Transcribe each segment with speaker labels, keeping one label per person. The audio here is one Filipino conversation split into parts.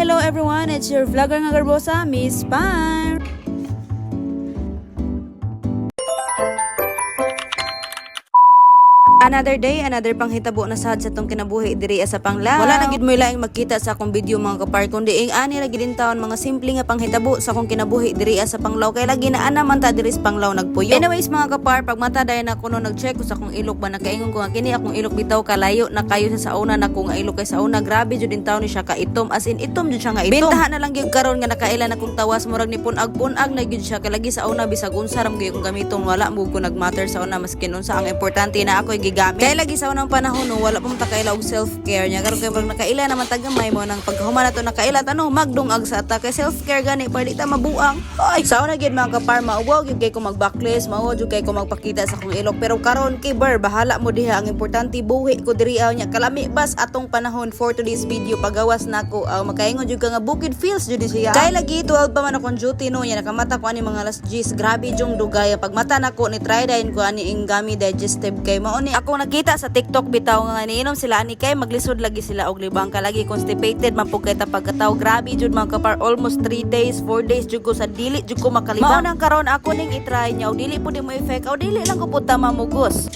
Speaker 1: Hello everyone, it's your vlogger nga Garbosa, Miss Pam. Another day, another panghitabo na sad sa tong kinabuhi diri sa Panglao. Wala na gid mo laing makita sa akong video mga kapar kundi ing ani ra gid taon mga simple nga panghitabo sa akong kinabuhi diri sa Panglao kay lagi na ana man ta diri sa Panglao nagpuyo. Anyways mga kapar, pag mata dayon ako no nag-check ko sa akong ilok ba nakaingon ko nga kini akong ilok bitaw kalayo na kayo sa sauna na ko nga ilok kay sauna grabe jud din taon ni siya ka itom as in itom jud siya nga itom. Bintahan na lang gyud karon nga nakailan akong tawas murag ni punag-punag na gyud siya kay lagi sauna bisag unsa ram gyud kong gamiton wala mo ko nagmatter sauna maskin unsa ang importante na ako gigamit. Kaya lagi sa unang panahon no, wala pa man kaila og self-care nya karon kay pag nakaila naman tagamay mo nang pagkahuman nato nakaila tanong magdungag sa ata kay self-care gani para di ta mabuang. Ay, sauna gyud mga kapar mauwaw gyud kay ko mag-backlist, mauwaw gyud kay ko magpakita sa akong ilok pero karon kay bar bahala mo diha ang importante buhi ko diri nya kalami bas atong panahon for today's video pagawas nako makaingon jud ka nga bukid feels jud siya. Kay lagi 12 pa man akong duty no nya nakamata ko ani mga alas 10 grabe jung dugay pag mata nako ni try dayon ko ani ingami digestive kay mao ni ako nakita sa TikTok bitaw nga niinom sila ani kay maglisod lagi sila og libang ka lagi constipated man pug kay ta pagkataw grabe jud mga kapar almost 3 days 4 days jud ko sa dili jud ko makalibang. Mao nang karon ako ning i-try nya og dili pud mo effect og dili lang ko pud ta mamugos.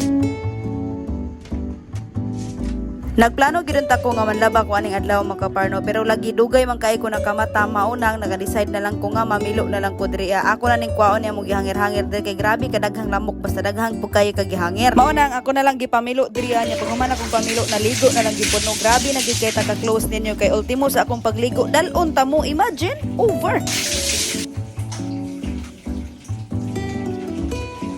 Speaker 1: Nagplano gid ta ko nga manlaba ko aning adlaw mga kaparno pero lagi dugay man kay ko nakamata maunang naga-decide na lang ko nga mamilo na lang ko diri. Ako na ning kwaon niya mo gihangir-hangir diri kay grabe kadaghang lamok basta daghang pug kay kagihangir. Maunang ako na lang gipamilo diri nya pag human akong pamilo naligo na lang gipon no grabe na gid kay ta ka close ninyo kay ultimo sa akong pagligo dalon ta mo imagine over.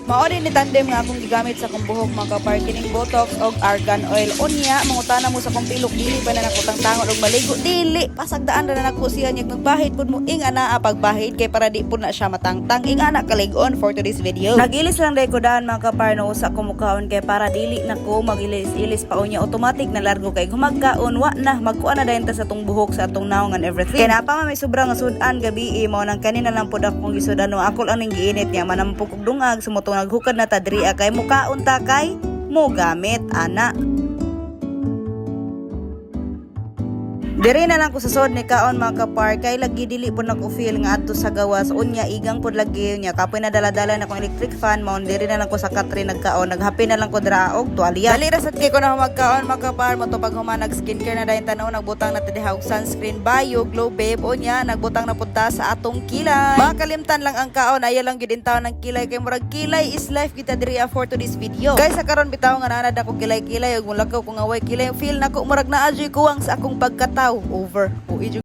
Speaker 1: Maori ni tandem nga akong gigamit sa akong buhok mga kapar kining botox og argan oil unya mangutana mo sa akong pilok dili pa na nakutang tangon og maligo dili pasagdaan na nako siya nya magbahid pud mo ing ana pagbahid kay para di pud na siya matangtang ing ana kalig-on for today's video. Nagilis lang dai ko daan mga kapar no usa ko mukhaon kay para dili nako magilis-ilis pa unya automatic na largo kay humagkaon wa na magkuan na dayon ta sa tong buhok sa atong naong and everything. Kay napa may sobrang sudan gabi mao nang kanina lang pud akong gisudan no ako lang ning giinit nya manampok og dungag sumutong naghukad na ta diri kay mukaon ta kay mo gamit ana. Diri na lang ko sa sod ni kaon mga kapar kay lagi dili po nako feel nga adto sa gawas unya igang pod lagi nya kapoy na dala-dala na kong electric fan mount diri na lang ko sa katri nagkaon naghapi na lang ko dra og tuwalya. Dali ra sad kay ko na magkaon mga kapar mo to pag human nag skincare na dayon tanaw nagbutang na ta diha og sunscreen bio glow babe unya nagbutang na pud ta sa atong kilay. Makalimtan lang ang kaon aya lang gid taon ng kilay kay murag kilay is life kita diri for to this video. Guys sa karon bitaw nga nanad ako kilay-kilay ug mulakaw ko nga way kilay feel nako murag naa joy kuwang sa akong pagkataw over o